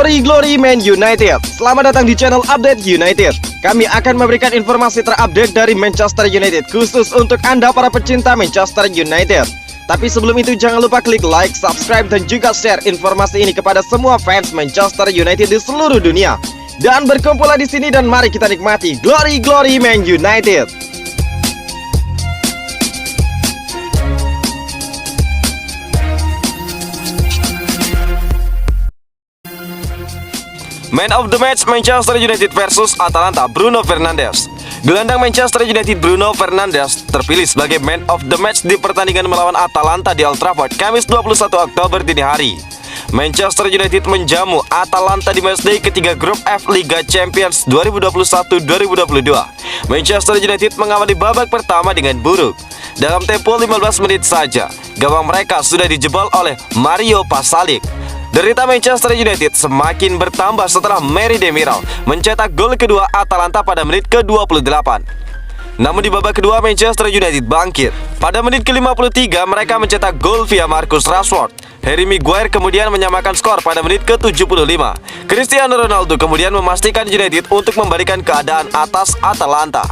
Glory Man United. Selamat datang di channel Update United. Kami akan memberikan informasi terupdate dari Manchester United khusus untuk Anda para pecinta Manchester United. Tapi sebelum itu jangan lupa klik like, subscribe dan juga share informasi ini kepada semua fans Manchester United di seluruh dunia. Dan berkumpullah di sini dan mari kita nikmati Glory Man United. Man of the match Manchester United versus Atalanta, Bruno Fernandes. Gelandang Manchester United Bruno Fernandes terpilih sebagai man of the match di pertandingan melawan Atalanta di Old Trafford Kamis 21 Oktober dini hari. Manchester United menjamu Atalanta di matchday ketiga grup F Liga Champions 2021-2022. Manchester United mengawali babak pertama dengan buruk. Dalam tempo 15 menit saja, gawang mereka sudah dijebol oleh Mario Pasalic. Derita Manchester United semakin bertambah setelah Merih Demiral mencetak gol kedua Atalanta pada menit ke-28. Namun di babak kedua Manchester United bangkit. Pada menit ke-53 mereka mencetak gol via Marcus Rashford. Harry Maguire kemudian menyamakan skor pada menit ke-75. Cristiano Ronaldo kemudian memastikan United untuk membalikan keadaan atas Atalanta.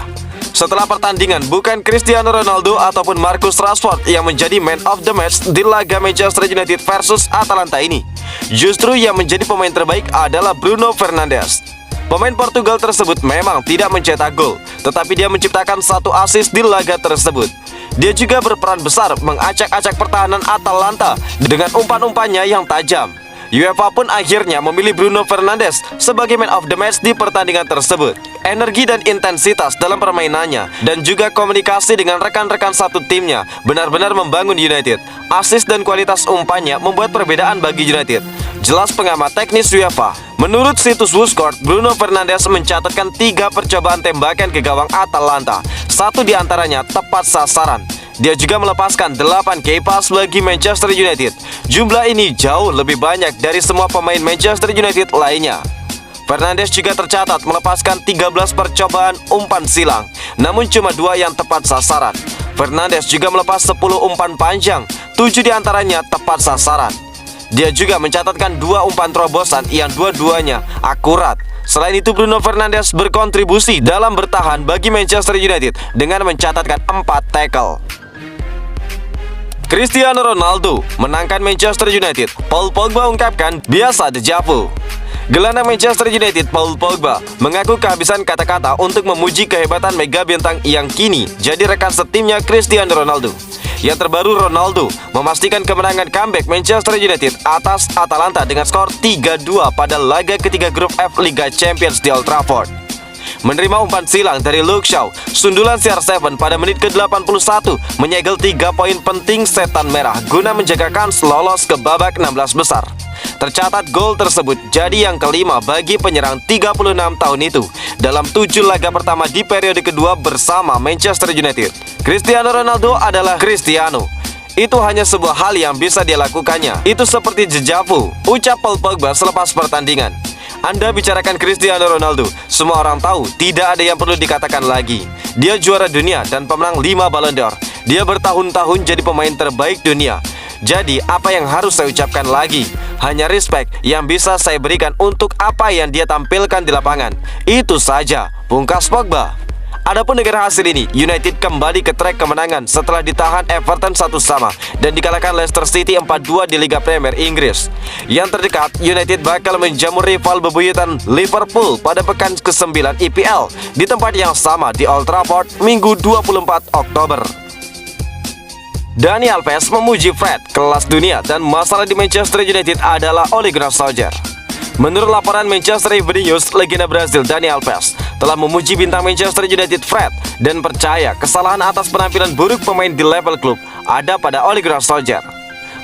Setelah pertandingan, bukan Cristiano Ronaldo ataupun Marcus Rashford yang menjadi man of the match di laga Manchester United versus Atalanta ini. Justru yang menjadi pemain terbaik adalah Bruno Fernandes. Pemain Portugal tersebut memang tidak mencetak gol, tetapi dia menciptakan satu assist di laga tersebut. Dia juga berperan besar mengacak-acak pertahanan Atalanta dengan umpan-umpannya yang tajam. UEFA pun akhirnya memilih Bruno Fernandes sebagai man of the match di pertandingan tersebut. Energi dan intensitas dalam permainannya dan juga komunikasi dengan rekan-rekan satu timnya benar-benar membangun United. Assist dan kualitas umpannya membuat perbedaan bagi United. Jelas pengamat teknis UEFA. Menurut situs WhoScored, Bruno Fernandes mencatatkan 3 percobaan tembakan ke gawang Atalanta. 1 diantaranya tepat sasaran. Dia juga melepaskan 8 key pass bagi Manchester United. Jumlah ini jauh lebih banyak dari semua pemain Manchester United lainnya. Fernandes juga tercatat melepaskan 13 percobaan umpan silang, namun cuma 2 yang tepat sasaran. Fernandes juga melepas 10 umpan panjang, 7 diantaranya tepat sasaran. Dia juga mencatatkan 2 umpan terobosan yang dua-duanya akurat. Selain itu, Bruno Fernandes berkontribusi dalam bertahan bagi Manchester United dengan mencatatkan 4 tackle. Cristiano Ronaldo menangkan Manchester United. Paul Pogba ungkapkan biasa deja vu. Gelandang Manchester United Paul Pogba mengaku kehabisan kata-kata untuk memuji kehebatan mega bintang yang kini jadi rekan setimnya Cristiano Ronaldo. Yang terbaru, Ronaldo memastikan kemenangan comeback Manchester United atas Atalanta dengan skor 3-2 pada laga ketiga grup F Liga Champions di Old Trafford. Menerima umpan silang dari Luke Shaw, sundulan CR7 pada menit ke-81 menyegel 3 poin penting setan merah guna menjaga kans lolos ke babak 16 besar. Tercatat gol tersebut jadi yang kelima bagi penyerang 36 tahun itu dalam 7 laga pertama di periode kedua bersama Manchester United. Cristiano Ronaldo adalah Cristiano. Itu hanya sebuah hal yang bisa dia lakukannya. Itu seperti deja vu, ucap Paul Pogba selepas pertandingan. Anda bicarakan Cristiano Ronaldo, semua orang tahu, tidak ada yang perlu dikatakan lagi. Dia juara dunia dan pemenang 5 Ballon d'Or. Dia bertahun-tahun jadi pemain terbaik dunia. Jadi apa yang harus saya ucapkan lagi? Hanya respect yang bisa saya berikan untuk apa yang dia tampilkan di lapangan. Itu saja, pungkas Pogba. Adapun negara hasil ini, United kembali ke trek kemenangan setelah ditahan Everton 1-1 dan dikalahkan Leicester City 4-2 di Liga Premier Inggris. Yang terdekat, United bakal menjamu rival bebuyutan Liverpool pada pekan ke-9 EPL di tempat yang sama di Old Trafford Minggu 24 Oktober. Dani Alves memuji Fred, kelas dunia, dan masalah di Manchester United adalah Ole Gunnar Solskjaer. Menurut laporan Manchester Evening News, legenda Brazil Dani Alves telah memuji bintang Manchester United Fred dan percaya kesalahan atas penampilan buruk pemain di level klub ada pada Ole Gunnar Solskjaer.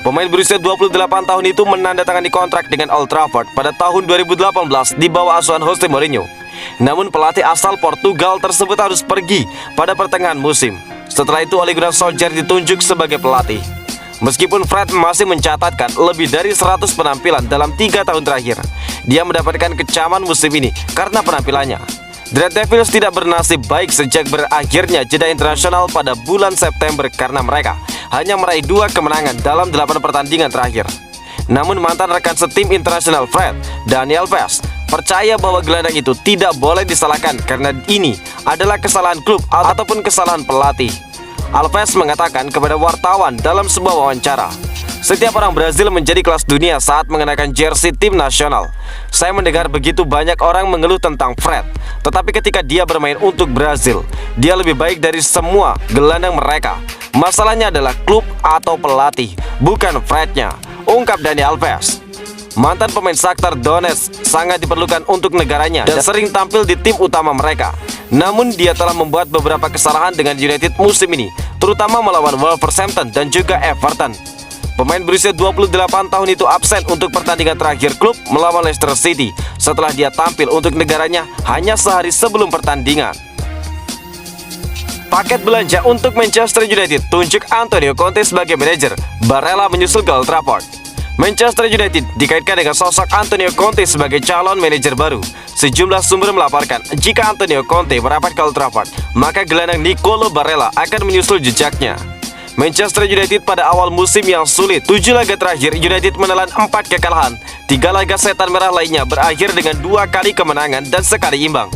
Pemain berusia 28 tahun itu menandatangani kontrak dengan Old Trafford pada tahun 2018 di bawah asuhan Jose Mourinho. Namun pelatih asal Portugal tersebut harus pergi pada pertengahan musim. Setelah itu Ole Gunnar Solskjaer ditunjuk sebagai pelatih. Meskipun Fred masih mencatatkan lebih dari 100 penampilan dalam 3 tahun terakhir, dia mendapatkan kecaman musim ini karena penampilannya. The Red Devils tidak bernasib baik sejak berakhirnya jeda internasional pada bulan September karena mereka hanya meraih 2 kemenangan dalam 8 pertandingan terakhir. Namun mantan rekan setim internasional Fred, Dani Alves, percaya bahwa gelandang itu tidak boleh disalahkan karena ini adalah kesalahan klub ataupun kesalahan pelatih. Alves mengatakan kepada wartawan dalam sebuah wawancara, "Setiap orang Brazil menjadi kelas dunia saat mengenakan jersey tim nasional. Saya mendengar begitu banyak orang mengeluh tentang Fred, tetapi ketika dia bermain untuk Brazil, dia lebih baik dari semua gelandang mereka. Masalahnya adalah klub atau pelatih, bukan Frednya," ungkap Dani Alves. Mantan pemain Shakhtar Donetsk sangat diperlukan untuk negaranya dan sering tampil di tim utama mereka. Namun dia telah membuat beberapa kesalahan dengan United musim ini, terutama melawan Wolverhampton dan juga Everton. Pemain berusia 28 tahun itu absen untuk pertandingan terakhir klub melawan Leicester City setelah dia tampil untuk negaranya hanya sehari sebelum pertandingan. Paket belanja untuk Manchester United tunjuk Antonio Conte sebagai manajer, Barella menyusul ke Old Trafford. Manchester United dikaitkan dengan sosok Antonio Conte sebagai calon manajer baru. Sejumlah sumber melaporkan jika Antonio Conte merapat ke Old Trafford, maka gelandang Nicolo Barella akan menyusul jejaknya. Manchester United pada awal musim yang sulit, 7 laga terakhir United menelan 4 kekalahan. 3 laga setan merah lainnya berakhir dengan 2 kali kemenangan dan sekali imbang.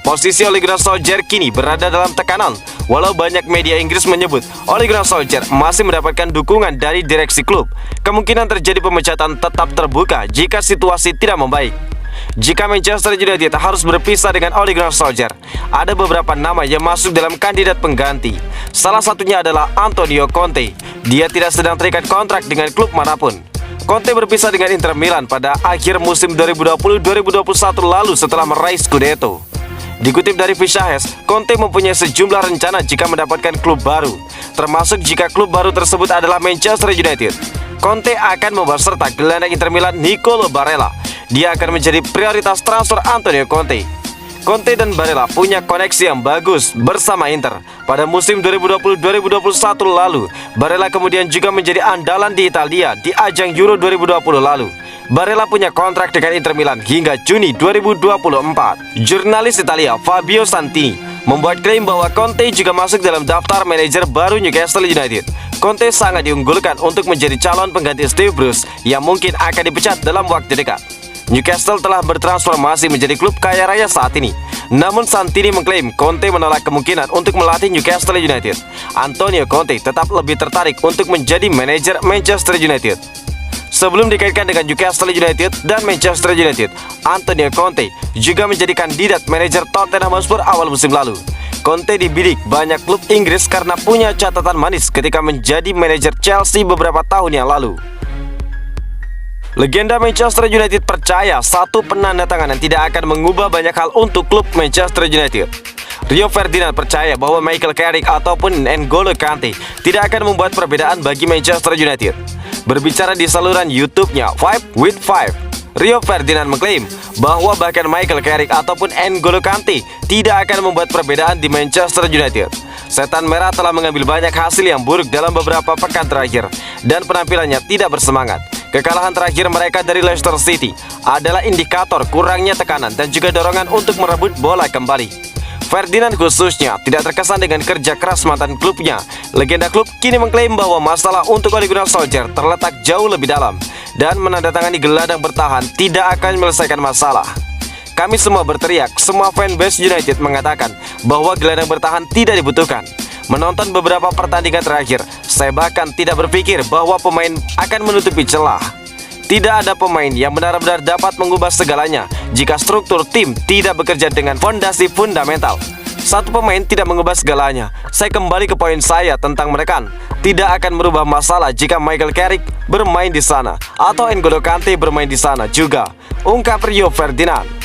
Posisi Ole Gunnar Solskjaer kini berada dalam tekanan. Walau banyak media Inggris menyebut Ole Gunnar Solskjaer masih mendapatkan dukungan dari direksi klub, kemungkinan terjadi pemecatan tetap terbuka jika situasi tidak membaik. Jika Manchester United harus berpisah dengan Ole Gunnar Solskjaer, ada beberapa nama yang masuk dalam kandidat pengganti. Salah satunya adalah Antonio Conte. Dia tidak sedang terikat kontrak dengan klub manapun. Conte berpisah dengan Inter Milan pada akhir musim 2020-2021 lalu setelah meraih Scudetto. Dikutip dari Fishahes, Conte mempunyai sejumlah rencana jika mendapatkan klub baru, termasuk jika klub baru tersebut adalah Manchester United. Conte akan membawa serta gelandang Inter Milan Nicolo Barella. Dia akan menjadi prioritas transfer Antonio Conte. Conte dan Barella punya koneksi yang bagus bersama Inter. Pada musim 2020-2021 lalu, Barella kemudian juga menjadi andalan di Italia di ajang Euro 2020 lalu. Barella punya kontrak dengan Inter Milan hingga Juni 2024. Jurnalis Italia Fabio Santini membuat klaim bahwa Conte juga masuk dalam daftar manajer baru Newcastle United. Conte sangat diunggulkan untuk menjadi calon pengganti Steve Bruce yang mungkin akan dipecat dalam waktu dekat. Newcastle telah bertransformasi menjadi klub kaya raya saat ini. Namun Santini mengklaim Conte menolak kemungkinan untuk melatih Newcastle United. Antonio Conte tetap lebih tertarik untuk menjadi manajer Manchester United. Sebelum dikaitkan dengan Newcastle United dan Manchester United, Antonio Conte juga menjadi kandidat manajer Tottenham Hotspur awal musim lalu. Conte dibidik banyak klub Inggris karena punya catatan manis ketika menjadi manajer Chelsea beberapa tahun yang lalu. Legenda Manchester United percaya satu penandatanganan tidak akan mengubah banyak hal untuk klub Manchester United. Rio Ferdinand percaya bahwa Michael Carrick ataupun N'Golo Kante tidak akan membuat perbedaan bagi Manchester United. Berbicara di saluran YouTube-nya 5 with 5, Rio Ferdinand mengklaim bahwa bahkan Michael Carrick ataupun N'Golo Kante tidak akan membuat perbedaan di Manchester United. Setan Merah telah mengambil banyak hasil yang buruk dalam beberapa pekan terakhir dan penampilannya tidak bersemangat. Kekalahan terakhir mereka dari Leicester City adalah indikator kurangnya tekanan dan juga dorongan untuk merebut bola kembali. Ferdinand khususnya tidak terkesan dengan kerja keras mantan klubnya. Legenda klub kini mengklaim bahwa masalah untuk Ole Gunnar Solskjaer terletak jauh lebih dalam dan menandatangani gelandang bertahan tidak akan menyelesaikan masalah. Kami semua berteriak, semua fanbase United mengatakan bahwa gelandang bertahan tidak dibutuhkan. Menonton beberapa pertandingan terakhir, saya bahkan tidak berpikir bahwa pemain akan menutupi celah. Tidak ada pemain yang benar-benar dapat mengubah segalanya jika struktur tim tidak bekerja dengan fondasi fundamental. Satu pemain tidak mengubah segalanya. Saya kembali ke poin saya tentang menekan. Tidak akan merubah masalah jika Michael Carrick bermain di sana atau N'Golo Kante bermain di sana juga, ungkap Rio Ferdinand.